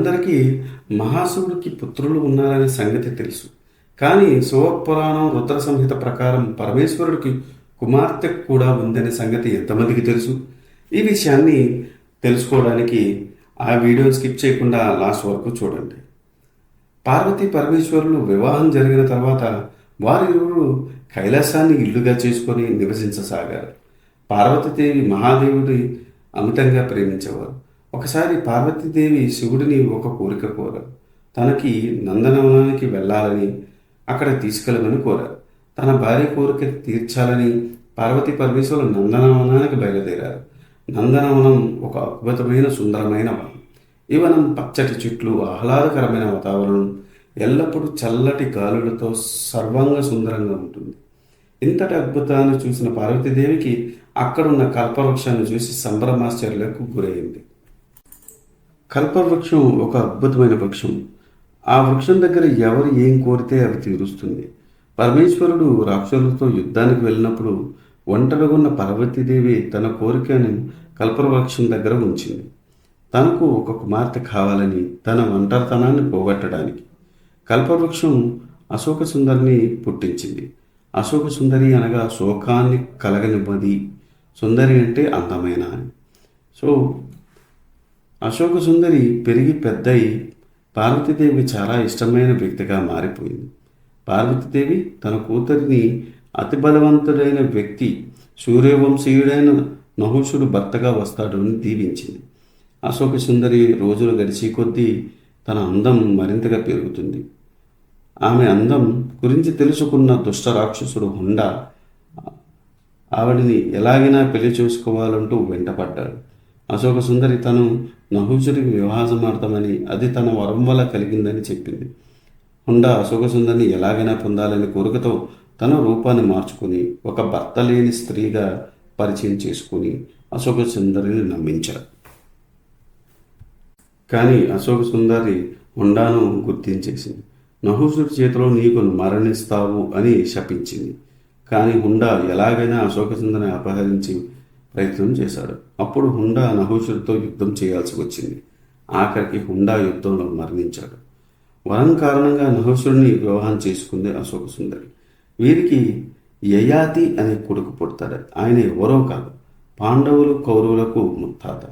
మనందరికీ మహాశివుడికి పుత్రులు ఉన్నారనే సంగతి తెలుసు. కానీ శివపురాణం రుద్ర సంహిత ప్రకారం పరమేశ్వరుడికి కుమార్తె కూడా ఉందనే సంగతి ఎంతమందికి తెలుసు? ఈ విషయాన్ని తెలుసుకోవడానికి ఆ వీడియోని స్కిప్ చేయకుండా లాస్ట్ వరకు చూడండి. పార్వతీ పరమేశ్వరులు వివాహం జరిగిన తర్వాత వారిరువురు కైలాసాన్ని ఇల్లుగా చేసుకొని నివసించసాగారు. పార్వతీదేవి మహాదేవుడి అమితంగా ప్రేమించేవారు. ఒకసారి పార్వతీదేవి శివుడిని ఒక కోరిక కోరారు. తనకి నందనవనానికి వెళ్ళాలని, అక్కడ తీసుకెళ్ళమని కోరారు. తన భార్య కోరిక తీర్చాలని పార్వతీ పరమేశ్వరులు నందనవనానికి బయలుదేరారు. నందనవనం ఒక అద్భుతమైన సుందరమైన వనం. ఈ వనం పచ్చటి చెట్లు, ఆహ్లాదకరమైన వాతావరణం, ఎల్లప్పుడూ చల్లటి గాలులతో సర్వంగా సుందరంగా ఉంటుంది. ఇంతటి అద్భుతాన్ని చూసిన పార్వతీదేవికి అక్కడున్న కల్పవృక్షాన్ని చూసి సంభ్రమాశ్చర్యాలకు గురైంది. కల్పవృక్షం ఒక అద్భుతమైన వృక్షం. ఆ వృక్షం దగ్గర ఎవరు ఏం కోరితే అవి తీరుస్తుంది. పరమేశ్వరుడు రాక్షసులతో యుద్ధానికి వెళ్ళినప్పుడు ఒంటరిగా ఉన్న పార్వతీదేవి తన కోరికను కల్పవృక్షం దగ్గర ఉంచింది. తనకు ఒక కుమార్తె కావాలని, తన ఒంటరితనాన్ని పోగొట్టడానికి. కల్పవృక్షం అశోక సుందరిని పుట్టించింది. అశోక సుందరి అనగా శోకాన్ని కలగనివ్వది, సుందరి అంటే అందమైన అని. సో అశోక సుందరి పెరిగి పెద్దయి పార్వతీదేవి చాలా ఇష్టమైన వ్యక్తిగా మారిపోయింది. పార్వతీదేవి తన కూతురిని అతి బలవంతుడైన వ్యక్తి, సూర్యవంశీయుడైన నహుషుడు భర్తగా వస్తాడు అని దీవించింది. అశోక సుందరి రోజులు గడిచి కొద్దీ తన అందం మరింతగా పెరుగుతుంది. ఆమె అందం గురించి తెలుసుకున్న దుష్ట రాక్షసుడు హుండ ఆవిడిని ఎలాగైనా పెళ్లి చేసుకోవాలంటూ వెంటపడ్డాడు. అశోక సుందరి తను నహుషుడికి వివాహమాడతామని, అది తన వరం వల్ల కలిగిందని చెప్పింది. హుండ అశోక సుందరిని ఎలాగైనా పొందాలని కోరికతో తన రూపాన్ని మార్చుకుని ఒక భర్త లేని స్త్రీగా పరిచయం చేసుకుని అశోక సుందరిని నమ్మించాడు. కానీ అశోక సుందరి హుండాను గుర్తించేసింది. నహుషుడి చేతిలో నీకు మరణిస్తావు అని శపించింది. కానీ హుండా ఎలాగైనా అశోక సుందరిని అపహరించి ప్రయత్నం చేశాడు. అప్పుడు హుండా నహుషుడితో యుద్ధం చేయాల్సి వచ్చింది. ఆఖరికి హుండా యుద్ధంలో మరణించాడు. వరం కారణంగా నహుషుడిని వివాహం చేసుకుంది అశోక సుందరి. వీరికి యయాతి అనే కొడుకు పుడతాడు. ఆయన ఎవరో కాదు, పాండవులు కౌరవులకు ముత్తాత.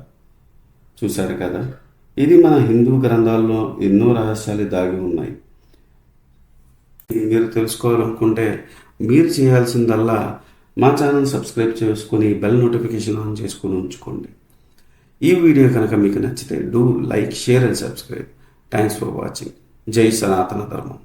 చూశారు కదా, ఇది మన హిందూ గ్రంథాల్లో ఎన్నో రహస్యాలు దాగి ఉన్నాయి. మీరు తెలుసుకోవాలనుకుంటే మీరు చేయాల్సిందల్లా మా ఛానల్ సబ్స్క్రైబ్ చేసుకుని బెల్ నోటిఫికేషన్ ఆన్ చేసుకుని ఉంచుకోండి. ఈ వీడియో కనుక మీకు నచ్చితే do like, share and subscribe. Thanks for watching. జై సనాతన ధర్మం.